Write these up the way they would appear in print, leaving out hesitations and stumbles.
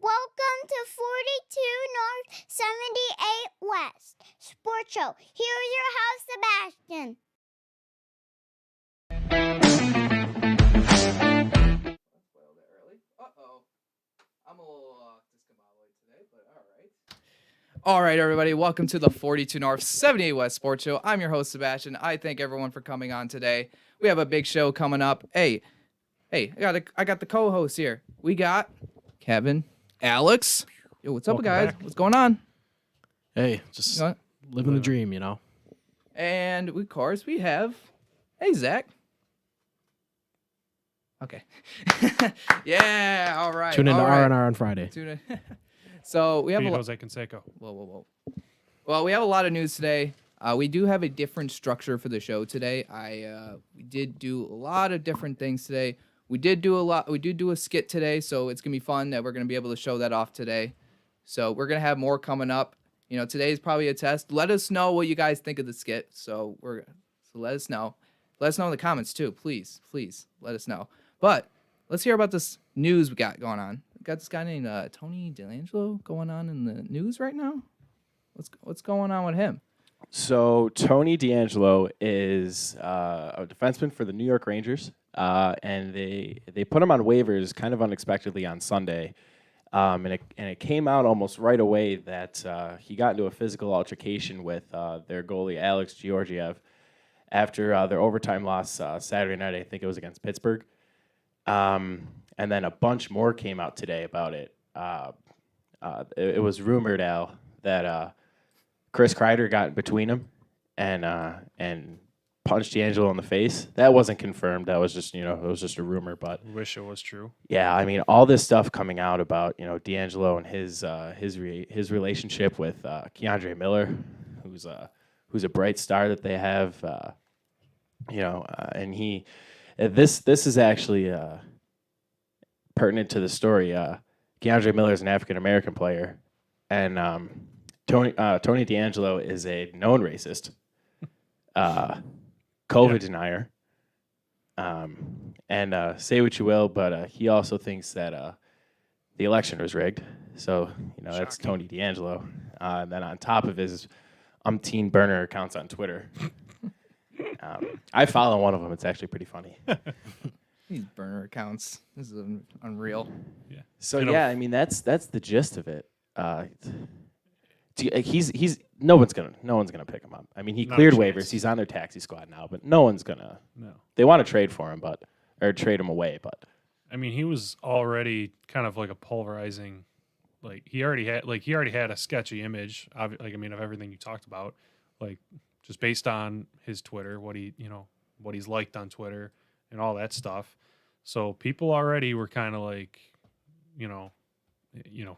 Welcome to 42 North 78 West Sports Show. Here's your host, Sebastian. That's a little bit early. Uh-oh. I'm a little discombobulated today, but all right. All right, everybody. Welcome to the 42 North 78 West Sports Show. I'm your host, Sebastian. I thank everyone for coming on today. We have a big show coming up. Hey, I got the co-hosts here. We got Kevin, Alex. Yo, what's up, guys? Back. What's going on? Hey, just living the dream, you know. And of course, we have, hey, Zach. Okay. Yeah, all right. Tune in to all right. R&R on Friday. Tune in. So we have Beat a lot. Jose Canseco. Whoa. Well, we have a lot of news today. We do have a different structure for the show today. We did do a lot of different things today. We did do a skit today, so it's gonna be fun that we're gonna be able to show that off today. So we're gonna have more coming up. You know, today is probably a test. Let us know what you guys think of the skit. So let us know. Let us know in the comments too, please. Let us know. But let's hear about this news we got going on. We got this guy named Tony Dangelo going on in the news right now. What's going on with him? So Tony Dangelo is a defenseman for the New York Rangers, and they put him on waivers kind of unexpectedly on Sunday, and it came out almost right away that he got into a physical altercation with their goalie Alex Georgiev after their overtime loss Saturday night. I think it was against Pittsburgh, and then a bunch more came out today about it. It was rumored, Al, that Chris Kreider got in between him and punched Dangelo in the face. That wasn't confirmed. That was just, it was just a rumor. But Wish it was true. yeah, I mean, all this stuff coming out about, Dangelo and his relationship with Keandre Miller, who's a bright star that they have, and this is actually pertinent to the story. Keandre Miller is an African American player, and Tony Dangelo is a known racist, COVID denier, and say what you will, but he also thinks that the election was rigged. So that's Tony Dangelo. And then on top of his umpteen burner accounts on Twitter, I follow one of them. It's actually pretty funny. These burner accounts. This is unreal. Yeah. So I mean that's the gist of it. He's no one's gonna pick him up. I mean, he Not cleared a chance. waivers. He's on their taxi squad now, but no one's gonna. No. They want to trade for him, or trade him away, but I mean, he was already kind of like a pulverizing. Like he already had a sketchy image. Of everything you talked about, like just based on his Twitter, what he's liked on Twitter and all that stuff. So people already were kind of like, kind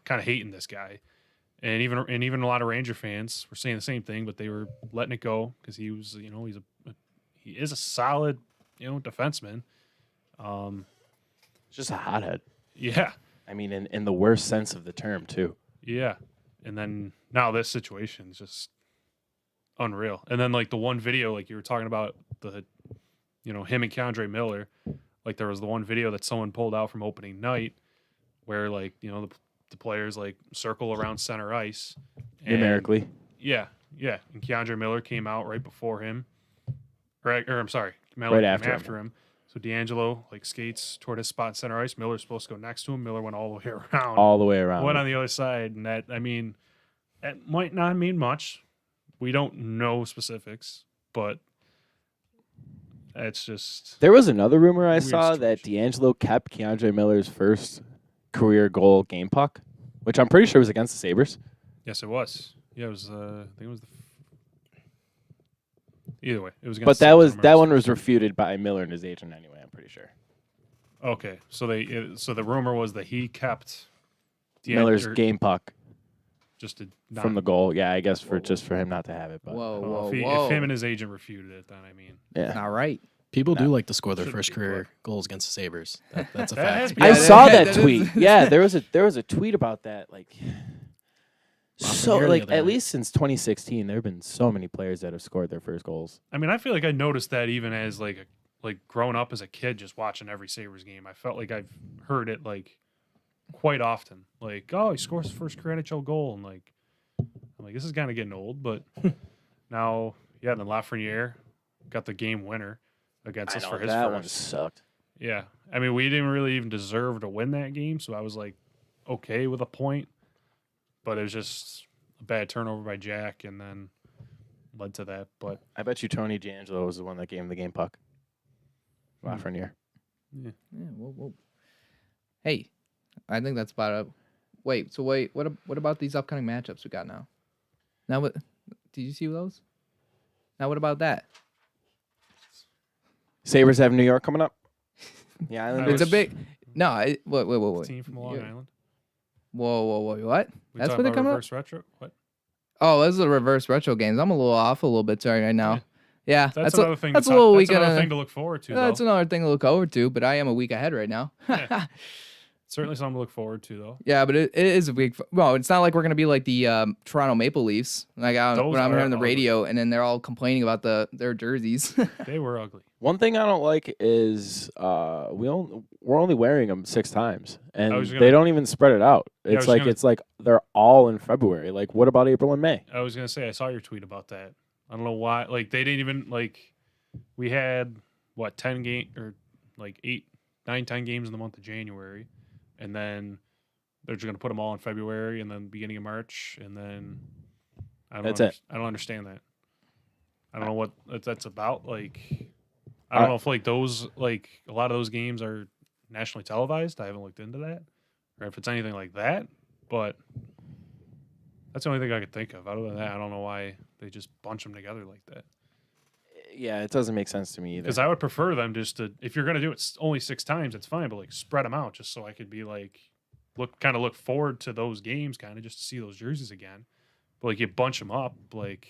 of hating this guy. And even a lot of Ranger fans were saying the same thing, but they were letting it go because he was, he is a solid, defenseman. just a hothead. Yeah, I mean, in the worst sense of the term, too. yeah. And then now this situation is just unreal. And then like the one video, like you were talking about him and Keandre Miller, like there was the one video that someone pulled out from opening night where like the players like circle around center ice Numerically. Yeah. And Keandre Miller came out right before him. Or I'm sorry, Miller Right came after him. So Dangelo like skates toward his spot in center ice. Miller's supposed to go next to him. Miller went all the way around. All the way around. Went on the other side, and that might not mean much. We don't know specifics, but it's just There was another rumor I Weird saw that D'Angelo kept Keandre Miller's first career goal game puck, which I'm pretty sure was against the Sabres. yes, it was. Yeah, it was. I think it was either way. It was. But against that one was refuted by Miller and his agent anyway, I'm pretty sure. Okay, so the rumor was that he kept Miller's game puck just to from the goal. Yeah, I guess for him not to have it. But Whoa. If him and his agent refuted it, then I mean, yeah. Not right. People do like to score their Shouldn't first be career quick. goals against the Sabres. That's a That has fact. been- I Yeah, saw that that is- tweet. Yeah, there was a tweet about that. Like, so Lafreniere like the other at night. least since 2016, there have been so many players that have scored their first goals. I mean, I feel like I noticed that even as like growing up as a kid, just watching every Sabres game. I felt like I've heard it like quite often. Like, oh, he scores his first career NHL goal, and like, I'm like, this is kind of getting old. But now, yeah, then Lafreniere got the game winner against us for his that first. one sucked. Yeah, I mean, we didn't really even deserve to win that game, so I was like, okay with a point, but it was just a bad turnover by Jack, and then led to that. But I bet you Tony D'Angelo was the one that gave him the game puck. Lafreniere. Yeah. Whoa. Hey, I think that's about it. Wait. What about these upcoming matchups we got now? Now what? Did you see those? Now what about that? Sabres have New York coming up. Yeah, Islanders. It's a big. No. Wait. team from Long Island. Whoa. What? We That's talking what they about come up. reverse retro. What? Oh, those are the reverse retro games. I'm a little off a little bit sorry right now. Yeah, That's another thing. That's a to little that's week. another thing to look forward to. That's though. another thing to look forward to. But I am a week ahead right now. Yeah. Certainly something to look forward to, though. Yeah, but it is a week. Well, it's not like we're gonna be like the Toronto Maple Leafs. Like Those when I'm are hearing the ugly. radio, and then they're all complaining about their jerseys. They were ugly. One thing I don't like is we're only wearing them 6 times, and they don't even spread it out. Yeah, It's like they're all in February. Like, what about April and May? I was gonna say I saw your tweet about that. I don't know why. Like they didn't even like. We had what 10 game or like 8, 9, 10 games in the month of January, and then they're just gonna put them all in February and then beginning of March, and then I don't understand that. I don't know what that's about. Like I don't know if like those like a lot of those games are nationally televised. I haven't looked into that, or if it's anything like that. But that's the only thing I could think of. Other than that, I don't know why they just bunch them together like that. Yeah, it doesn't make sense to me either. Because I would prefer them just to, if you're going to do it only 6 times, it's fine, but like spread them out just so I could be like, look forward to those games kind of just to see those jerseys again. But like you bunch them up, like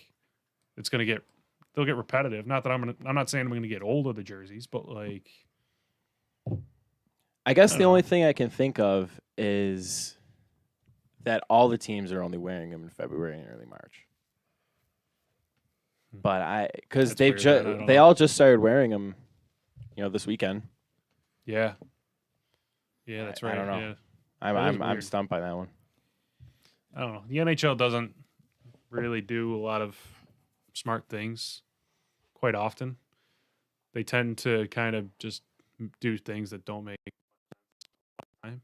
it's going to they'll get repetitive. Not that I'm not saying I'm going to get old of the jerseys, but like. I guess the only thing I can think of is that all the teams are only wearing them in February and early March. But because they all just started wearing them, this weekend. Yeah. Yeah, that's right. I don't know. Yeah. I'm stumped by that one. I don't know. The NHL doesn't really do a lot of smart things quite often. They tend to kind of just do things that don't make time.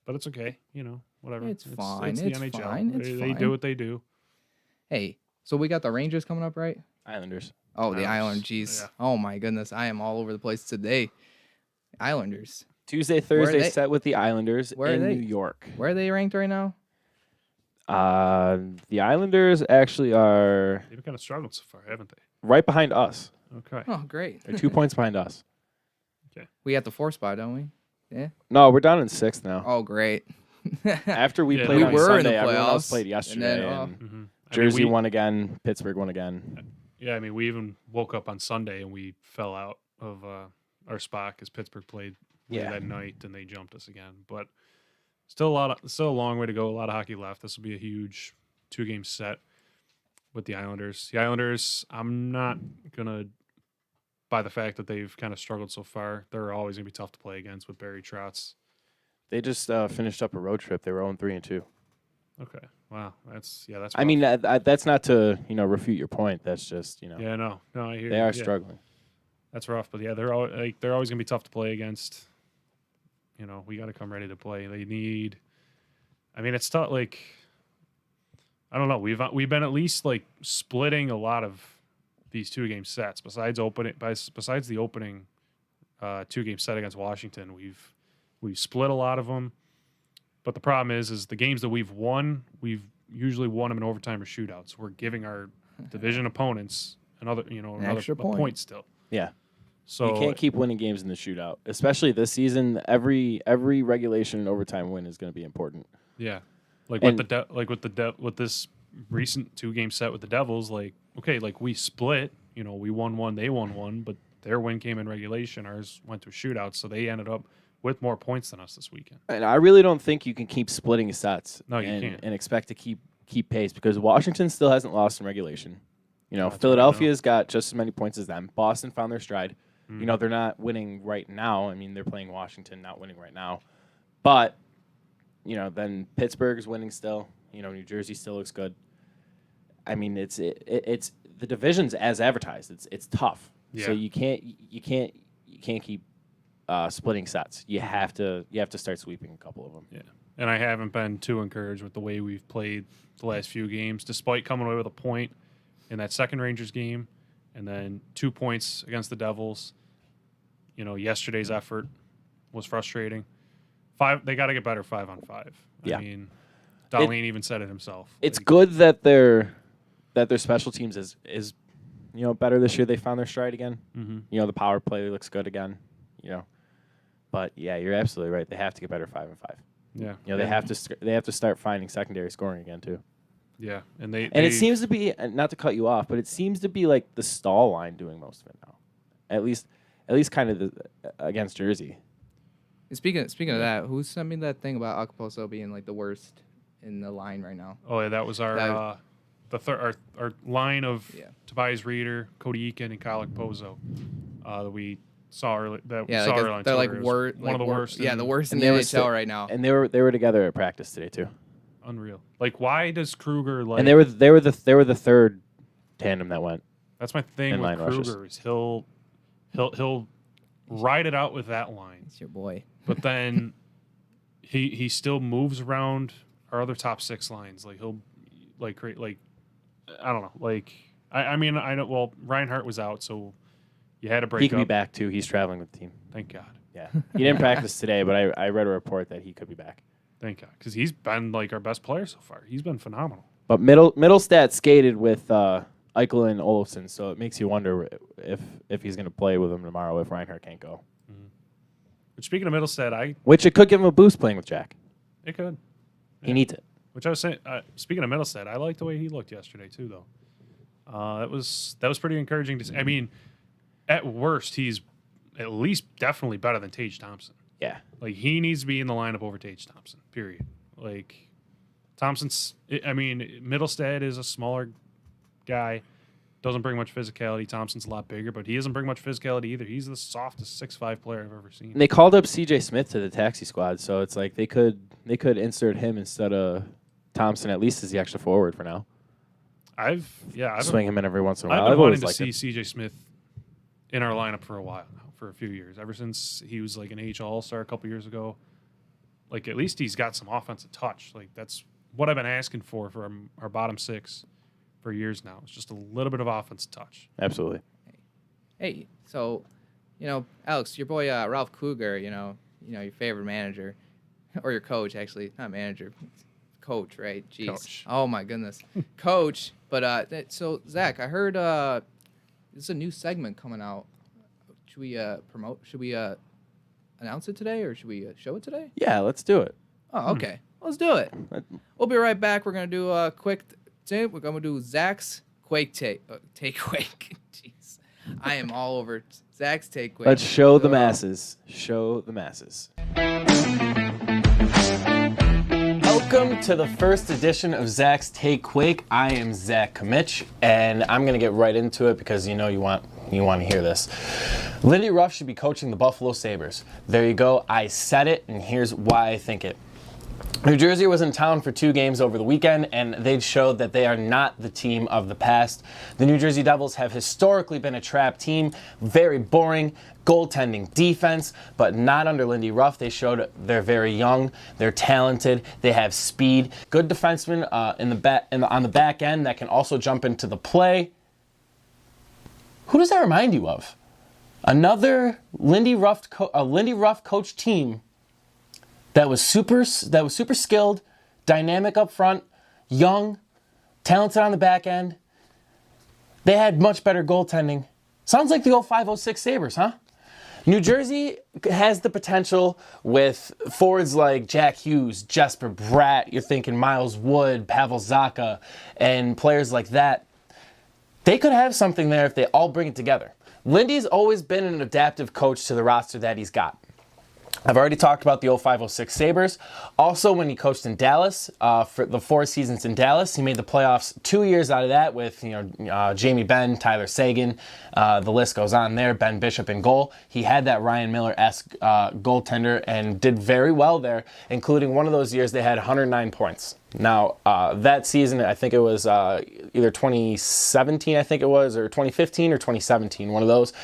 But it's okay, whatever. It's fine. It's the It's NHL. fine. It's They fine. do what they do. Hey, so we got the Rangers coming up, right? Islanders. Oh, the Islanders, Islanders. Jeez. yeah. Oh my goodness, I am all over the place today. Islanders. Tuesday, Where are Thursday they? set with the Islanders Where are in they? New York. Where are they ranked right now? The Islanders actually are They've kind of struggled so far, haven't they? right behind us. Okay. Oh, great. They're 2 points behind us. We got the 4 spot, don't we? Yeah. No, we're down in 6th now. Oh, great. After we Yeah, played we on were in the Sunday, everyone else playoffs, played and yesterday. then, And Mm-hmm. Jersey won again. Pittsburgh won again. Yeah, I mean, we even woke up on Sunday and we fell out of our spot because Pittsburgh played late that night and they jumped us again. But still a long way to go. A lot of hockey left. This will be a huge 2-game set with the Islanders. The Islanders, I'm not gonna buy the fact that they've kind of struggled so far. They're always gonna be tough to play against with Barry Trotz. They just finished up a road trip. They were 0-3-2. Okay, wow, that's. I mean, that's not to refute your point. That's just Yeah, no, I hear they you. are Yeah. struggling. That's rough, but yeah, they're always gonna be tough to play against. We got to come ready to play. They need. I mean, it's tough. Like, I don't know. We've been at least like splitting a lot of these 2-game sets. Besides the opening 2-game set against Washington, we've split a lot of them. But the problem is the games that we've won, we've usually won them in overtime or shootouts. We're giving our division opponents another extra point. point still. Yeah. So You can't keep winning games in the shootout, especially this season. Every regulation and overtime win is going to be important. Yeah, like And- with this recent 2-game set with the Devils, like okay, like we split. We won one, they won one, but their win came in regulation. Ours went to a shootout, so they ended up with more points than us this weekend. And I really don't think you can keep splitting sets. No, you and, can't. and expect to keep pace because Washington still hasn't lost in regulation. That's right, Philadelphia's got just as many points as them. Boston found their stride. Mm. They're not winning right now. I mean, they're playing Washington, not winning right now. But then Pittsburgh's winning still. New Jersey still looks good. I mean, it's the division's as advertised. It's tough. Yeah. So you can't keep splitting sets. You have to start sweeping a couple of them. Yeah. And I haven't been too encouraged with the way we've played the last few games, despite coming away with a point in that second Rangers game and then 2 points against the Devils. Yesterday's effort was frustrating. They got to get better 5-on-5. Yeah. I mean, Darlene even said it himself. It's good that their special teams is better this year. They found their stride again. Mm-hmm. The power play looks good again. But yeah, you're absolutely right. They have to get better 5-on-5. Yeah. They have to start finding secondary scoring again too. Yeah, and it seems to be, not to cut you off, but it seems to be like the stall line doing most of it now. At least kind of against Jersey. Speaking of that, who sent me that thing about Acapulco being like the worst in the line right now? Oh yeah, that was our line of Tobias Reeder, Cody Eakin, and Kyle Pozo that we saw early. They're like one of the worst. Yeah, the worst in the NHL right now. And they were together at practice today too. Unreal. Like, why does Kruger like? And they were the third tandem that went. That's my thing with Kruger is he'll ride it out with that line. It's your boy. But then he still moves around our other top six lines. Like he'll create I don't know. Like I mean I know. Well, Reinhart was out, so you had to break. He could be back too. He's traveling with the team. Thank God. Yeah, he didn't practice today, but I read a report that he could be back. Thank God, because he's been like our best player so far. He's been phenomenal. But Middlestat skated with Eichel and Olofsson, so it makes you wonder if he's going to play with him tomorrow if Reinhart can't go. Mm-hmm. But speaking of Middlestat, which it could give him a boost playing with Jack. It could. He needs it. Which I was saying. Speaking of Middlestat, I liked the way he looked yesterday too, though. That was pretty encouraging to see. I mean, at worst, he's at least definitely better than Tage Thompson. Yeah. Like, he needs to be in the lineup over Tage Thompson, period. Like, Middlestat is a smaller guy, doesn't bring much physicality. Thompson's a lot bigger, but he doesn't bring much physicality either. He's the softest 6'5" player I've ever seen. And they called up CJ Smith to the taxi squad, so it's like they could insert him instead of Thompson, at least as the extra forward for now. I've swing him in every once in a while. I've been wanting to see CJ Smith in our lineup for a while now. For a few years, ever since he was like an NHL All-Star a couple years ago. Like, at least he's got some offensive touch. Like, that's what I've been asking for our bottom six for years now. It's just a little bit of offensive touch. Absolutely. Hey, so, Alex, your boy Ralph Kruger, your favorite manager, or your coach, actually, not manager, coach, right? Jeez. Coach. Oh my goodness, coach. But so Zach, I heard there's a new segment coming out. Should we promote? Should we announce it today, or should we show it today? Yeah, let's do it. Oh, okay. Let's do it. We'll be right back. We're gonna do a quick thing. We're gonna do Zach's Quake take Quake. Jeez, I am all over Zach's take Quake. Let's show the masses. Show the masses. Welcome to the first edition of Zach's Take Quake. I am Zach Kamich, and I'm gonna get right into it because you want to hear this. Lindy Ruff should be coaching the Buffalo Sabres. There you go. I said it, and here's why I think it. New Jersey was in town for 2 games over the weekend, and they showed that they are not the team of the past. The New Jersey Devils have historically been a trap team, very boring, goaltending defense, but not under Lindy Ruff. They showed they're very young, they're talented, they have speed, good defensemen on the back end that can also jump into the play. Who does that remind you of? Another Lindy Ruff coach team that was super skilled, dynamic up front, young, talented on the back end. They had much better goaltending. Sounds like the 05-06 Sabres, huh? New Jersey has the potential with forwards like Jack Hughes, Jesper Bratt, you're thinking Miles Wood, Pavel Zacha, and players like that. They could have something there if they all bring it together. Lindy's always been an adaptive coach to the roster that he's got. I've already talked about the 05-06 Sabres. Also, when he coached in Dallas, for the 4 seasons in Dallas, he made the playoffs 2 years out of that with Jamie Benn, Tyler Seguin. The list goes on there. Ben Bishop in goal. He had that Ryan Miller-esque goaltender and did very well there, including one of those years they had 109 points. Now, that season, I think it was either 2017, I think it was, or 2015 or 2017, one of those.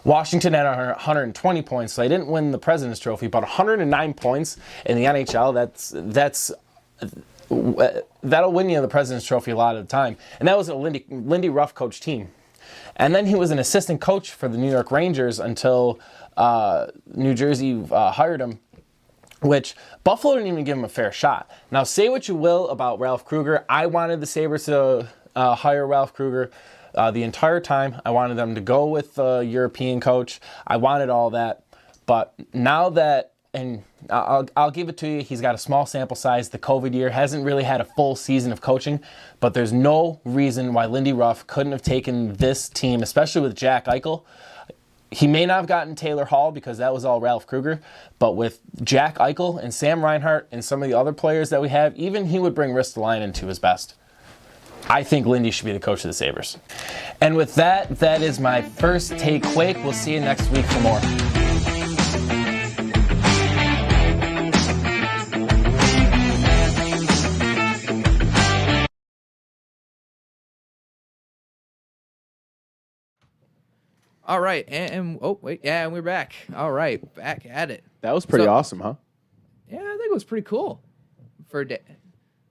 Washington had 120 points, so they didn't win the President's Trophy, but 109 points in the NHL, that'll win you the President's Trophy a lot of the time. And that was a Lindy Ruff coach team. And then he was an assistant coach for the New York Rangers until New Jersey hired him, which Buffalo didn't even give him a fair shot. Now, say what you will about Ralph Krueger. I wanted the Sabres to hire Ralph Krueger the entire time. I wanted them to go with the European coach. I wanted all that. But now that, and I'll give it to you, he's got a small sample size. The COVID year hasn't really had a full season of coaching, but there's no reason why Lindy Ruff couldn't have taken this team, especially with Jack Eichel. He may not have gotten Taylor Hall because that was all Ralph Krueger, but with Jack Eichel and Sam Reinhart and some of the other players that we have, even he would bring Ristolainen to his best. I think Lindy should be the coach of the Sabres. And with that, that is my first take. Quake. We'll see you next week for more. All right, and we're back. All right, back at it. That was pretty awesome, huh? Yeah, I think it was pretty cool for a day.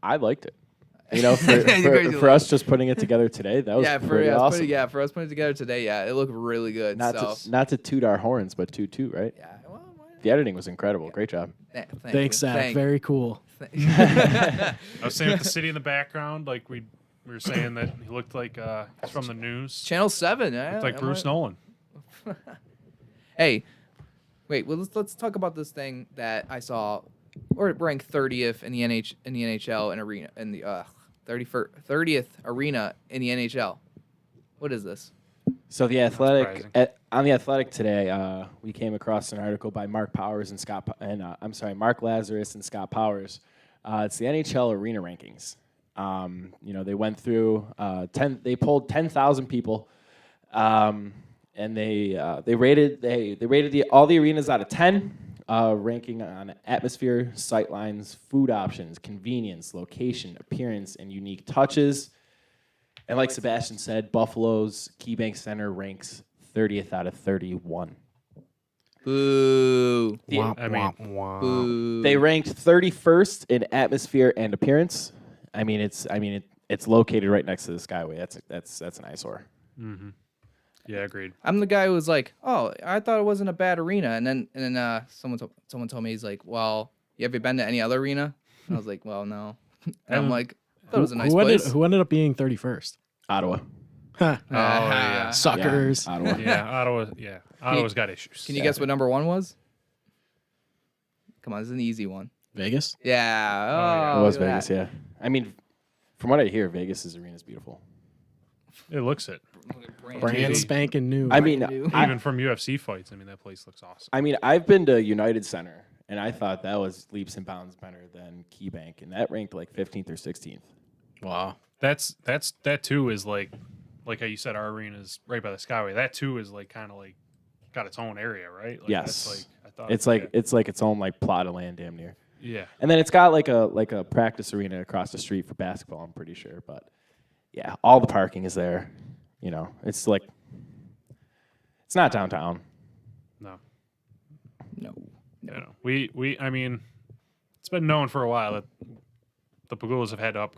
I liked it. For us just putting it together today, that was pretty awesome. For us putting it together today, it looked really good. Not to toot our horns, but toot, right? Yeah. Well, the editing was incredible. Great job. Thanks, Zach. Very cool. I was saying with the city in the background, like we were saying that he looked like he's from the news. Channel 7. Looked like Bruce Nolan. Hey, wait. Well, let's talk about this thing that I saw. We're ranked 30th in the NHL and arena in the 30th arena in the NHL. What is this? So the Athletic on the Athletic today, we came across an article by Mark Lazarus and Scott Powers. It's the NHL Arena Rankings. They went through they polled 10,000 people, and they rated all the arenas out of 10. Ranking on atmosphere, sightlines, food options, convenience, location, appearance, and unique touches. And like Sebastian said, Buffalo's KeyBank Center ranks 30th out of 31. Boo. Boo. They ranked 31st in atmosphere and appearance. It's located right next to the Skyway. That's an eyesore. Mm-hmm. Yeah, agreed. I'm the guy who was like, "Oh, I thought it wasn't a bad arena," and then someone told me, he's like, "Well, have you been to any other arena?" And I was like, "Well, no." And I'm like, "I thought it was a nice place." Who ended up being 31st? Ottawa. Yeah. Suckers. Yeah, Ottawa. Ottawa. Yeah, Ottawa's got issues. Can you guess what number 1 was? Come on, this is an easy one. Vegas? Yeah. It was Vegas, yeah. From what I hear, Vegas' arena is beautiful. It looks it. Brand spanking new. Even from UFC fights, that place looks awesome. I've been to United Center, and I thought that was leaps and bounds better than KeyBank, and that ranked like 15th or 16th. Wow. That too is like how you said our arena is right by the Skyway. That too is like kind of like got its own area, right? Like, yes. That's like it's like its own like plot of land, damn near. Yeah. And then it's got like a practice arena across the street for basketball. I'm pretty sure, but yeah, all the parking is there. It's like it's not downtown. No. No. It's been known for a while that the Pagulas have had to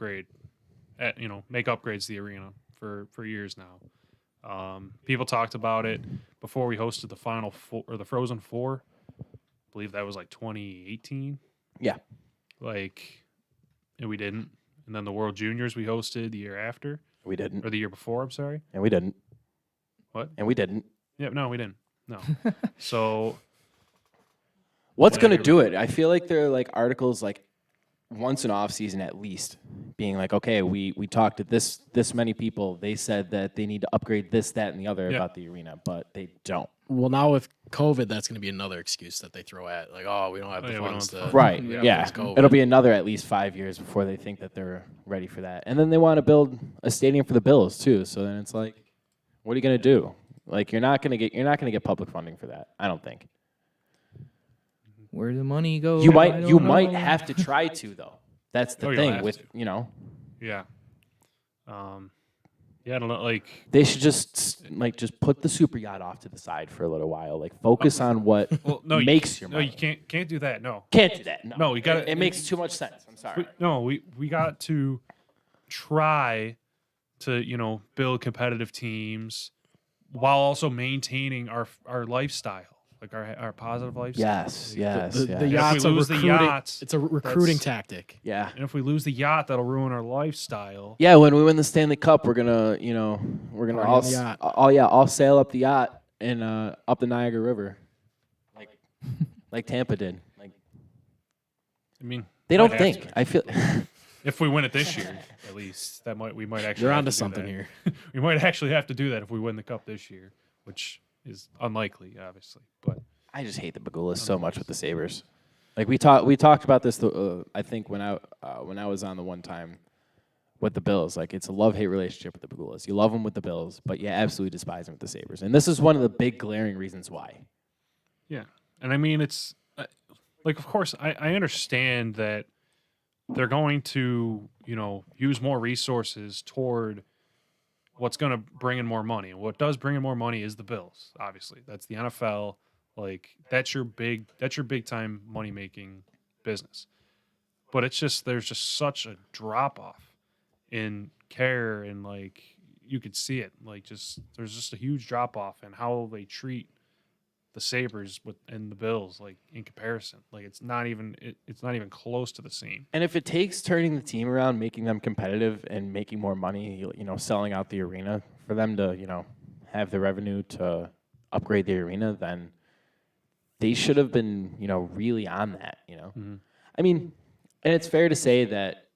make upgrades to the arena for years now. People talked about it before we hosted the Final Four or the Frozen Four. I believe that was like 2018. Yeah. And we didn't. And then the World Juniors we hosted the year after. We didn't. Or the year before, I'm sorry. And we didn't. What? And we didn't. Yeah, no, we didn't. No. So what's going to do it? I feel like there are like articles like once an off season at least, being like, okay, we talked to this many people. They said that they need to upgrade this, that, and the other about the arena, but they don't. Well, now with COVID, that's going to be another excuse that they throw at. Like, oh, we don't have the funds to. Right. Yeah. It'll be another at least 5 years before they think that they're ready for that. And then they want to build a stadium for the Bills too. So then it's like, what are you going to do? Like, you're not going to get public funding for that. I don't think. Where the money goes? You might have to try to though. That's the thing with Yeah. Yeah, I don't know. Like, they should just put the super yacht off to the side for a little while. Like, focus on what makes your money. No, you can't do that. No, can't do that. No, you got it makes too much sense. I'm sorry. We got to try to build competitive teams while also maintaining our lifestyle, like our positive lifestyle. Yes. The yachts are recruiting. It's a recruiting tactic. Yeah. And if we lose the yacht, that'll ruin our lifestyle. Yeah, when we win the Stanley Cup, we're gonna all sail up the yacht and up the Niagara River, like Tampa did. Like, I mean, they don't think. I feel. If we win it this year, at least we might actually. You're onto something here. We might actually have to do that if we win the cup this year, which is unlikely, obviously. But I just hate the Bagulas so much with the Sabres. Like we talked about this. I think when I was on the one time with the Bills, like it's a love-hate relationship with the Bagulas. You love them with the Bills, but you absolutely despise them with the Sabres. And this is one of the big glaring reasons why. Yeah, and I mean it's like, of course, I understand that they're going to use more resources toward what's going to bring in more money. And what does bring in more money is the Bills. Obviously, that's the NFL. Like that's your big time money making business. But it's just there's just such a drop off in care, and like you could see it. Like there's just a huge drop off in how they treat the Sabres and the Bills, like in comparison. Like it's not even close to the same. And if it takes turning the team around, making them competitive and making more money, selling out the arena for them to, have the revenue to upgrade the arena, then they should have been, really on that, Mm-hmm. I mean, and it's fair to say that,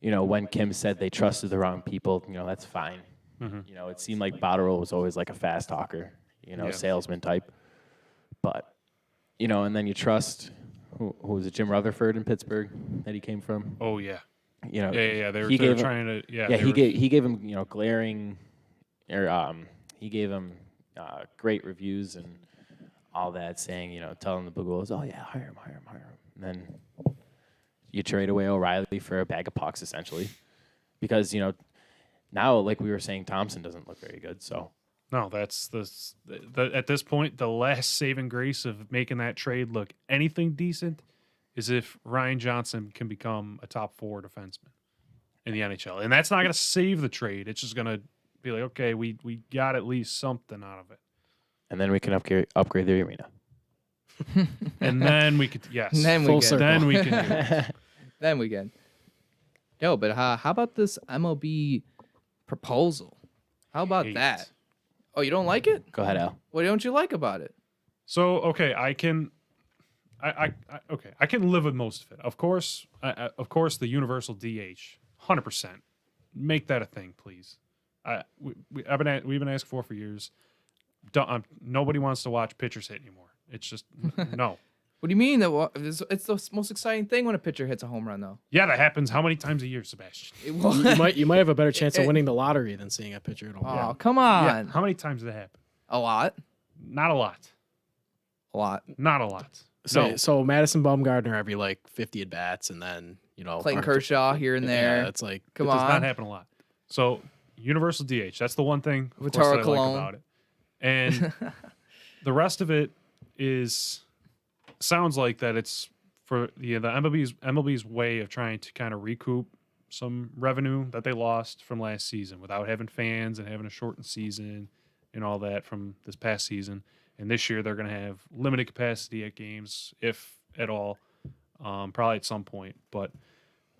when Kim said they trusted the wrong people, that's fine. Mm-hmm. It seemed like Botterill was always like a fast talker, salesman type. But, and then you trust, who was it, Jim Rutherford in Pittsburgh that he came from? Oh, yeah. Yeah. They were trying to, he gave him, glaring, he gave him great reviews and all that, saying, telling the Bagulas, oh, yeah, hire him. And then you trade away O'Reilly for a bag of pucks, essentially. Because, now, like we were saying, Thompson doesn't look very good, so. No, that's at this point, the last saving grace of making that trade look anything decent is if Ryan Johnson can become a top 4 defenseman in the NHL. And that's not going to save the trade. It's just going to be like, okay, we got at least something out of it. And then we can upgrade the arena. And then we could, yes. Then we can. Then we can do it. Then we can. Yo, but how about this MLB proposal? How about that? Oh, you don't like it? Go ahead, Al. What don't you like about it? So, okay, I can live with most of it. Of course, the universal DH, 100%. Make that a thing, please. We've been asked for years. Nobody wants to watch pitchers hit anymore. It's just no. What do you mean? It's the most exciting thing when a pitcher hits a home run, though. Yeah, that happens how many times a year, Sebastian? You might have a better chance of winning the lottery than seeing a pitcher at home. Oh, come on. Yeah. How many times does that happen? A lot. Not a lot. A lot. Not a lot. So Madison Bumgarner every 50 at bats, and then Clayton Kershaw here and there. Yeah, it's like it does not happen a lot. So universal DH. That's the one thing of course, that I like about it. And the rest of it sounds like that it's for the MLB's way of trying to kind of recoup some revenue that they lost from last season without having fans and having a shortened season and all that from this past season. And this year they're going to have limited capacity at games, if at all, probably at some point. But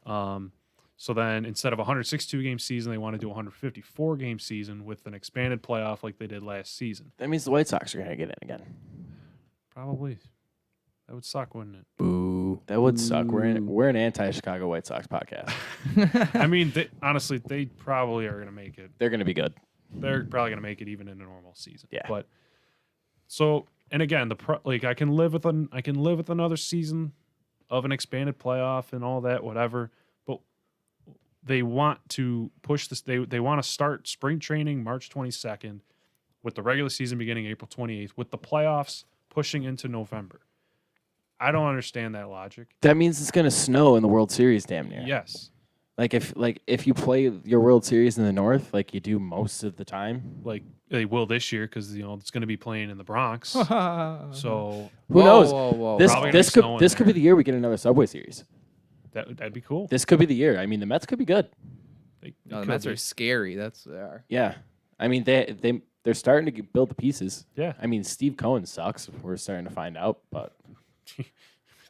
so then instead of a 162-game season, they want to do a 154-game season with an expanded playoff like they did last season. That means the White Sox are going to get in again. Probably. That would suck, wouldn't it? Boo. That would suck. We're an anti-Chicago White Sox podcast. I mean, honestly, they probably are going to make it. They're going to be good. They're probably going to make it even in a normal season. Yeah. But so, and again, I can live with another season of an expanded playoff and all that, whatever. But they want to push this. They want to start spring training March 22nd, with the regular season beginning April 28th, with the playoffs pushing into November. I don't understand that logic. That means it's going to snow in the World Series, damn near. Yes. Like if you play your World Series in the North, like you do most of the time. Like they will this year because it's going to be playing in the Bronx. So Who knows? Whoa. This Probably this gonna be could snowing this could be there. the year we get another Subway Series. that'd be cool. This could be the year. I mean, the Mets could be good. No, the Mets are scary. That's what they are. Yeah, I mean they're starting to build the pieces. Yeah. I mean Steve Cohen sucks. We're starting to find out, but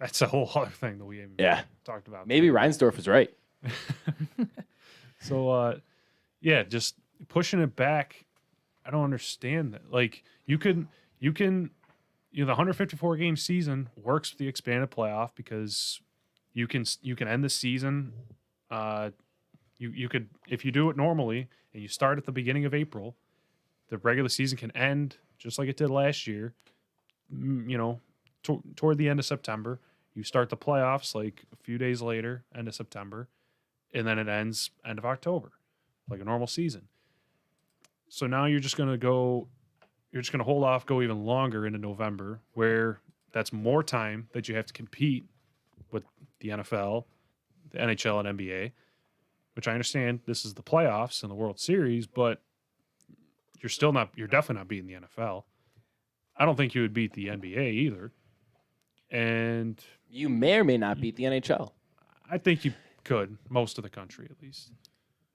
That's a whole other thing that we haven't yeah, talked about. maybe Reinsdorf was right. So, just pushing it back. I don't understand that. Like you can, the 154 game season works with the expanded playoff because you can end the season. You could, if you do it normally and you start at the beginning of April, the regular season can end just like it did last year. Toward the end of September. You start the playoffs like a few days later, end of September, and then it ends end of October, like a normal season. So now you're just going to hold off, go even longer into November, where that's more time that you have to compete with the NFL, the NHL, and NBA, which I understand this is the playoffs and the World Series, but you're definitely not beating the NFL. I don't think you would beat the NBA either. And You may or may not beat the NHL. I think you could, most of the country at least.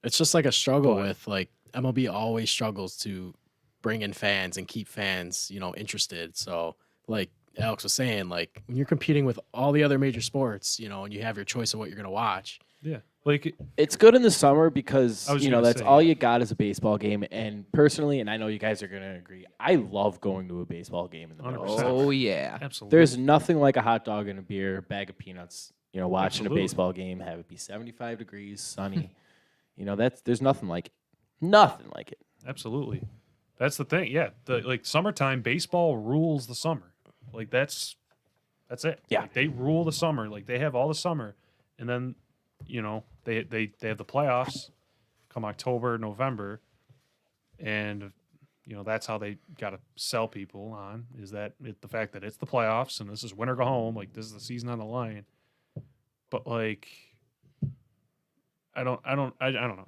It's just like a struggle But- with like MLB always struggles to bring in fans and keep fans, interested. So like Alex was saying, like when you're competing with all the other major sports, and you have your choice of what you're going to watch. Yeah. Like, It's good in the summer because I was gonna that's say, all yeah. you got is a baseball game. And personally, and I know you guys are going to agree, I love going to a baseball game in the middle. of 100%. summer. Oh yeah. absolutely. There's nothing like a hot dog and a beer, bag of peanuts. Watching Absolutely. a baseball game, have it be 75 degrees, sunny. There's nothing like it. Nothing like it. Absolutely. That's the thing. Yeah. Summertime baseball rules the summer. Like that's it. Yeah. Like, they rule the summer. Like they have all the summer. And then, they have the playoffs come October, November. And that's how they got to sell people on is that the fact that it's the playoffs and this is win or go home. Like this is the season on the line. But like, I don't know.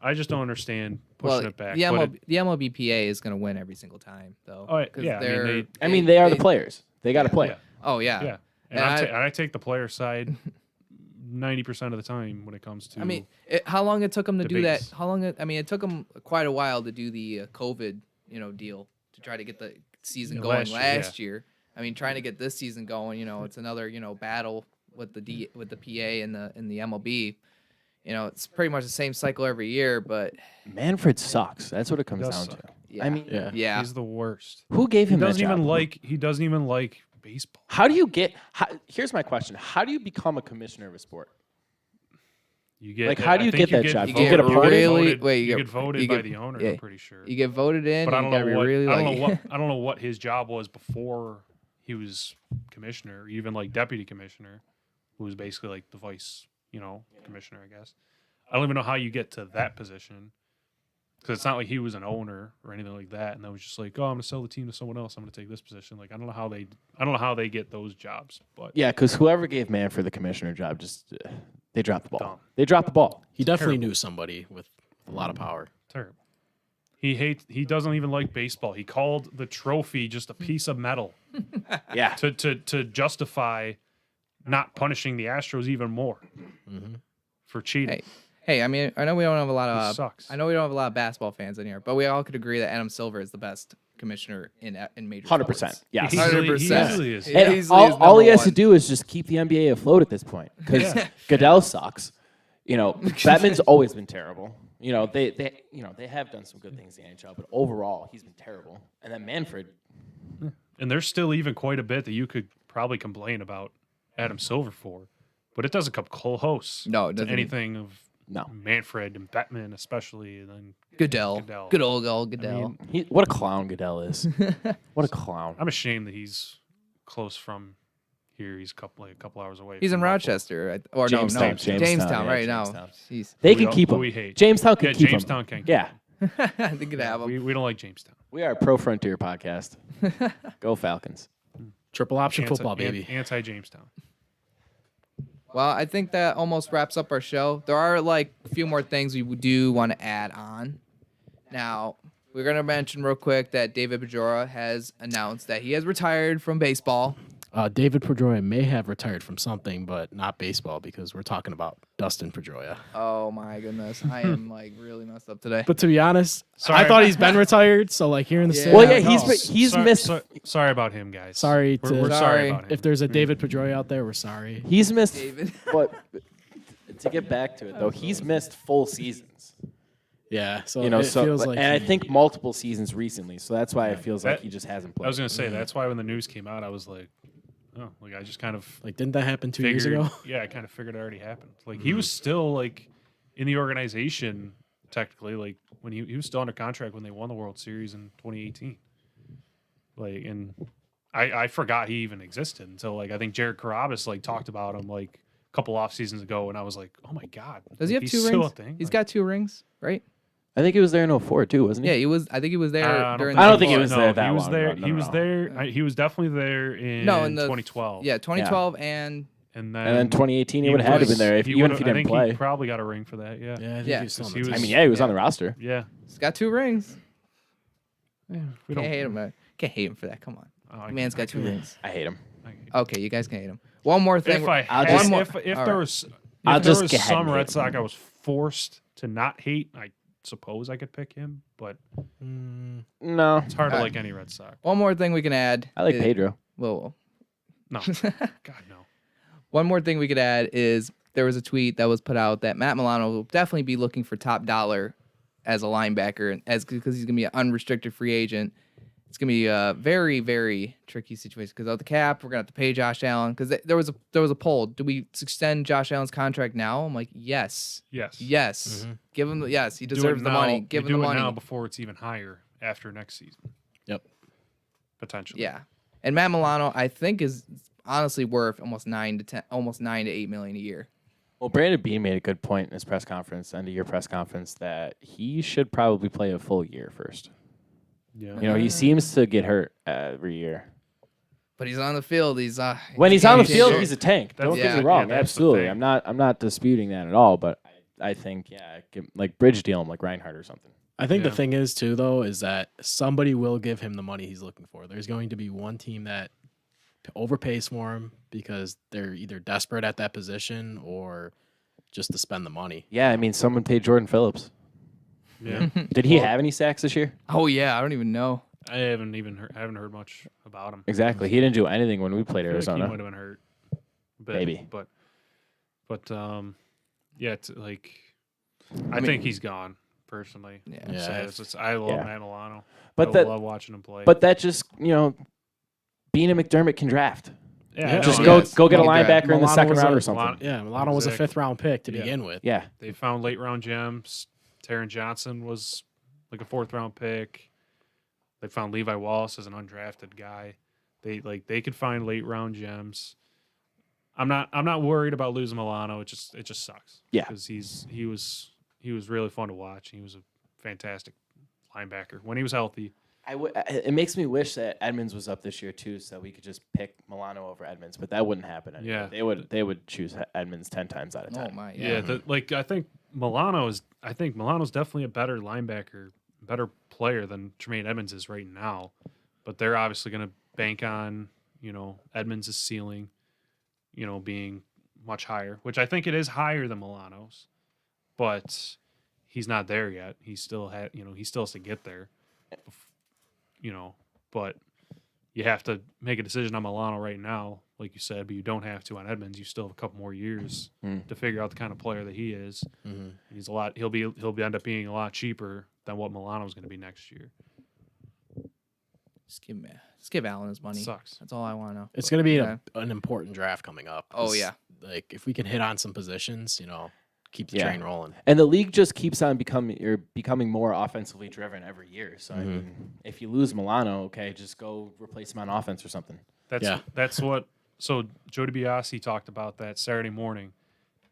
I just don't understand pushing it back. The But MLB PA is going to win every single time, though. Oh, 'cause yeah, I mean, they're- They are the players. They got to play. yeah. Oh yeah. Yeah, and And I take the player side 90% of the time when it comes to. I mean, how long it took them to the do that? base. It took them quite a while to do the COVID, deal to try to get the season Yeah, going last year. I mean, trying to get this season going, it's another, battle with the PA and the MLB. It's pretty much the same cycle every year, but Manfred sucks. That's what it comes Does down suck. to. yeah. I mean, yeah. he's the worst. who gave He him that doesn't even job? like baseball. How do you get? Here's my question: how do you become a commissioner of a sport? You get Like, how I do you think get that job? You You get get appointed? really wait. You You get voted you by get- the owner. yeah. I'm pretty sure. You get voted in, But I and don't you gotta know be what really I don't know what his job was before he was commissioner, or even like deputy commissioner, who was basically like the vice, commissioner, I guess. I don't even know how you get to that position because it's not like he was an owner or anything like that, and that was just like, oh, I'm gonna sell the team to someone else. I'm gonna take this position. Like I don't know how they get those jobs, but Yeah, because whoever gave Manfred the commissioner job, just they dropped the ball. Dumb. They dropped the ball. He definitely Terrible. knew somebody with a lot of power. terrible. He doesn't even like baseball. He called the trophy just a piece of metal Yeah, to justify not punishing the Astros even more for cheating. Hey, I mean, I know we don't have a lot He of sucks. I know we don't have a lot of basketball fans in here, but we all could agree that Adam Silver is the best commissioner in major 100%. sports. Yes. He easily- 100%. He easily is. Yeah. And Easily is all he number has to one. do is just keep the NBA afloat at this point because Yeah. Goodell sucks. Batman's always been terrible. They have done some good things in the NHL, but overall he's been terrible. And then Manfred, And there's still even quite a bit that you could probably complain about Adam Silver for. but it doesn't come close No, it to doesn't. anything of No. Manfred and Bettman, especially, and then Goodell. Goodell. Good old Goodell. What a clown Goodell is. What a clown. I'm ashamed that he's close from here. He's a couple hours away. He's in from Buffalo. Rochester. Or Jamestown, no, Jamestown, Jamestown yeah, right Jamestown. now. Jeez. They Who can we- keep who him. we hate. Jamestown can Yeah, keep Jamestown him. can keep Yeah. They could have him. We don't like Jamestown. We are a pro frontier podcast. Go Falcons. Triple option football, baby. Anti Jamestown. Well, I think that almost wraps up our show. There are like a few more things we do want to add on. Now, we're going to mention real quick that David Pedroia has announced that he has retired from baseball. David Pedroia may have retired from something, but not baseball, because we're talking about Dustin Pedroia. Oh my goodness. I am like really messed up today. But to be honest, Sorry. I thought he's been retired. So like here in the Yeah. city, Well, yeah, no. he's missed. Sorry about him, guys. Sorry We're, to- we're Sorry. sorry about him. If there's a David Pedroia out there, we're sorry. He's missed. David. But to get back to it though, he's missed full seasons. Yeah, so You know, it so feels like and I he- think multiple seasons recently. So that's why it feels like That- he just hasn't I played. was gonna say that's why when the news came out, I was like, oh, like I just kind of like didn't that happen 2 figured. years ago? Yeah, I kind of figured it already happened. Like he was still like in the organization technically, like when he was still under contract when they won the World Series in 2018. Like, and I forgot he even existed until like I think Jared Carabas like talked about him like a couple off seasons ago, and I was like, oh my god, Does he like, have he's 2 still rings? a thing? He's Like, got 2 rings, right? I think he was there in 04 too, wasn't he? Yeah, he was. I think he was there I during. I don't the think he was there that He was long there. ago. No, he no, was no. there. He was definitely there in, No, in the 2012. Yeah, 2012 and and then And then 2018, he would have had to have been there if, even if he I didn't think play. he probably got a ring for that. Yeah. Yeah, I think Yeah, he was still on he the was- team. I mean, yeah, he was Yeah. on the roster. Yeah. he's got 2 rings. Yeah. We Can't hate him. Man. Can't hate him for that. Come on, Oh, the man's got 2 rings. I hate him. Okay, you guys can hate him. One more thing. If I I'll had, just- one more. if All there right. was I'll if there just was go ahead some and Red hate Sox him. I was forced to not hate, I suppose I could pick him, but No, it's hard to Uh, like any Red Sox. One more thing we can add. I like is- Pedro. Whoa. No, God no. One more thing we could add is there was a tweet that was put out that Matt Milano will definitely be looking for top dollar as a linebacker, because he's gonna be an unrestricted free agent. It's gonna be a very, very tricky situation because of the cap. We're gonna have to pay Josh Allen because there was a poll. Do we extend Josh Allen's contract now? I'm like, yes, Yes. yes. Mhm. Give him. Yes, he Do it deserves the now- money. you Give him do the it money. now before it's even higher after next season. Yep. Potentially. Yeah, and Matt Milano, I think, is honestly worth almost 9 to 8 million a year. Well, Brandon Beane made a good point in his press conference, end of year press conference, that he should probably play a full year first. Yeah. You know, he seems to get hurt every year. But he's on the field. He's When he's on the game field, changer. he's a tank. That's- Don't get yeah, me wrong. yeah, that's the Absolutely, thing. I'm not disputing that at all. But I think like bridge deal him like Reinhardt or something. I think Yeah. the thing is too, though, is that somebody will give him the money he's looking for. There's going to be one team that overpays for him because they're either desperate at that position or just to spend the money. Yeah, I mean, someone paid Jordan Phillips. Yeah. Did he have any sacks this year? Oh yeah, I don't even know. I haven't heard much about him. Exactly. He didn't do anything when we played I feel like he Arizona. might have been hurt. A bit, Maybe. But yeah, it's like I think he's gone personally. Yeah. Yeah. I love Yeah. Matt Milano. But I that- love watching him play. But that just, Bean and McDermott can draft. yeah, Yeah. I Just know, go yes. go get a Well, linebacker in the Milano second was round a- or something. Milano- Yeah, Milano was a Exactly. 5th round pick to Yeah. begin with. Yeah. They found late round gems. Taron Johnson was like a 4th round pick. They found Levi Wallace as an undrafted guy. They could find late round gems. I'm not worried about losing Milano. It just sucks. Yeah. because he was really fun to watch. He was a fantastic linebacker when he was healthy. It makes me wish that Edmonds was up this year too, so we could just pick Milano over Edmonds. But that wouldn't happen. Anyway. Yeah. They would choose Edmonds 10 times out of 10. Oh my. Yeah, I think Milano's definitely a better linebacker, better player than Tremaine Edmonds is right now. But they're obviously going to bank on Edmonds' ceiling, being much higher, which I think it is higher than Milano's, but he's not there yet. He still he still has to get there. But you have to make a decision on Milano right now, like you said, but you don't have to on Edmonds. You still have a couple more years to figure out the kind of player that he is. Mm-hmm. He's he'll end up being a lot cheaper than what Milano's going to be next year. Just give Allen his money. Sucks. That's all I want to know. It's going to be Yeah. an important draft coming up. Oh, 'cause yeah. like if we can hit on some positions, keep the Yeah. train rolling. And the league just keeps on becoming more offensively driven every year. So I mean, if you lose Milano, okay, just go replace him on offense or something. That's what. So Joe DiBiase talked about that Saturday morning,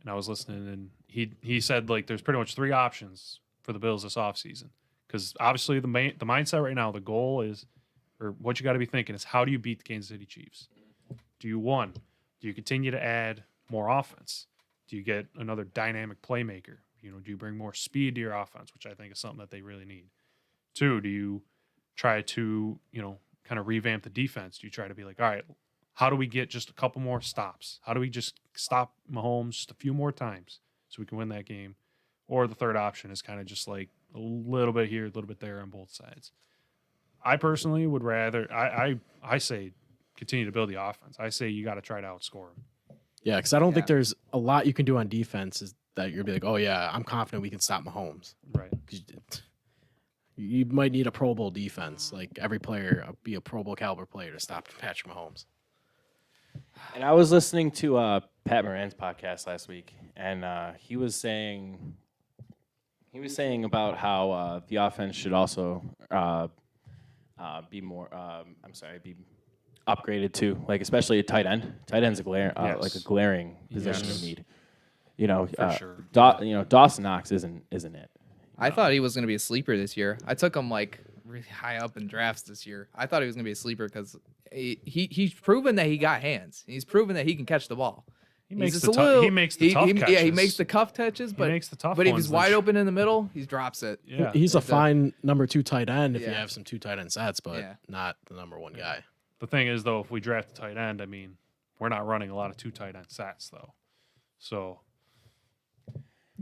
and I was listening, and he said like there's pretty much 3 options for the Bills this offseason. Because obviously the mindset right now, the goal is, or what you got to be thinking is, how do you beat the Kansas City Chiefs? Do you continue to add more offense? Do you get another dynamic playmaker? Do you bring more speed to your offense, which I think is something that they really need? 2, do you try to, kind of revamp the defense? Do you try to be like, all right, how do we get just a couple more stops? How do we just stop Mahomes just a few more times so we can win that game? Or the third option is kind of just like a little bit here, a little bit there on both sides. I personally would rather, I say continue to build the offense. I say you got to try to outscore them. Yeah, because I don't think there's a lot you can do on defense is that you're going to be like, oh, yeah, I'm confident we can stop Mahomes. Right. 'Cause you might need a Pro Bowl defense. Like every player, be a Pro Bowl caliber player to stop Patrick Mahomes. And I was listening to Pat Moran's podcast last week, and he was saying about how the offense should also be upgraded too, like especially a tight end. Tight end's a glaring position of need. For sure. Dawson Knox isn't it. I thought he was going to be a sleeper this year. I took him like really high up in drafts this year. I thought he was going to be a sleeper because he's proven that he got hands. He's proven that he can catch the ball. He makes He's the just tough. little- He makes the tough catches. Yeah, he makes the cuff touches, but makes the tough But if ones he's that wide sh- open in the middle, he drops it. Yeah. He's a It's a- fine number 2 tight end if you Yeah. have some 2 tight end sets, but Yeah. not the number 1 guy. The thing is, though, if we draft a tight end, I mean, we're not running a lot of 2 tight end sets, though. So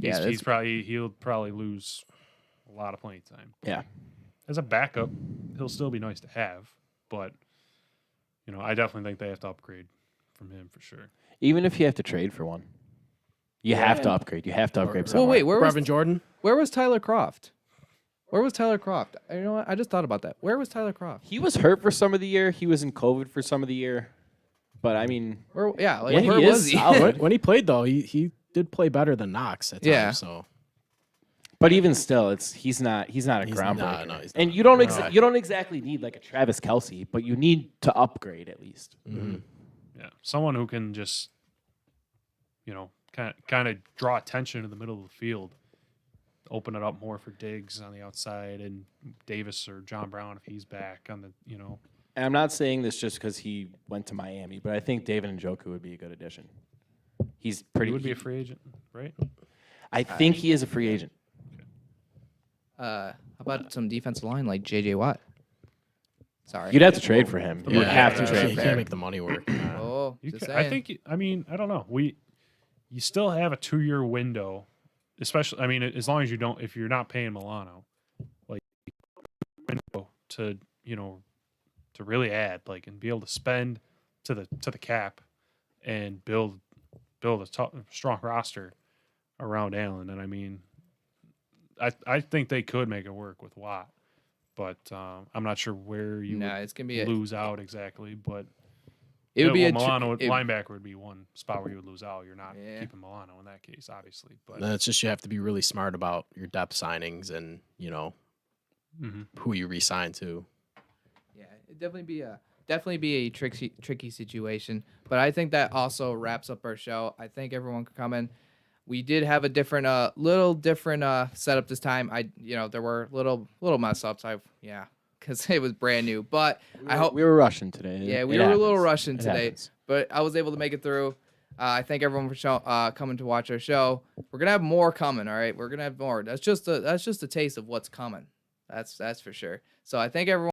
he'll probably lose a lot of playing time. Yeah. As a backup, he'll still be nice to have, but I definitely think they have to upgrade from him for sure. Even if you have to trade for one, you have to upgrade. You have to upgrade. Well, somewhere. wait, where was Brevin Jordan? Tyler Croft? Where was Tyler Croft? You know what? I just thought about that. Where was Tyler Croft? He was hurt for some of the year. He was in COVID for some of the year. But I mean, Where when where he was is he? solid. When he played, though, he did play better than Knox at times. Yeah. So But even still, he's not a He's groundbreaker. not, no, he's and not. you don't exactly need like a Travis Kelce, but you need to upgrade at least. Yeah, someone who can just, kind of draw attention in the middle of the field, open it up more for Diggs on the outside, and Davis or John Brown if he's back on the, And I'm not saying this just because he went to Miami, but I think David Njoku would be a good addition. He's pretty. He would be a free agent, right? I think he is a free agent. How about some defensive line like J.J. Watt? Sorry. You'd have to trade for him. You would have to you trade. can't make the money work. Oh, You just ca- I saying. think. I don't know. You still have a 2-year window, especially. I mean, as long as if you're not paying Milano, like window to to really add and be able to spend to the cap and build a strong roster around Allen. And I mean, I think they could make it work with Watt, but I'm not sure where you would it's gonna be lose out exactly. But it would be a Milano it- linebacker would be one spot where you would lose out. You're not Yeah. keeping Milano in that case, obviously. But Then it's just you have to be really smart about your depth signings and Mhm. who you re-sign to. Yeah, it'd definitely be a tricky situation. But I think that also wraps up our show. I think everyone could come in. We did have a little different setup this time. There were little mess ups. Because it was brand new. But I hope we were rushing today. Yeah, we It were a happens. little rushing It today, happens. but I was able to make it through. I thank everyone for coming to watch our show. We're gonna have more coming. All right, we're gonna have more. That's just a taste of what's coming. That's for sure. So I thank everyone.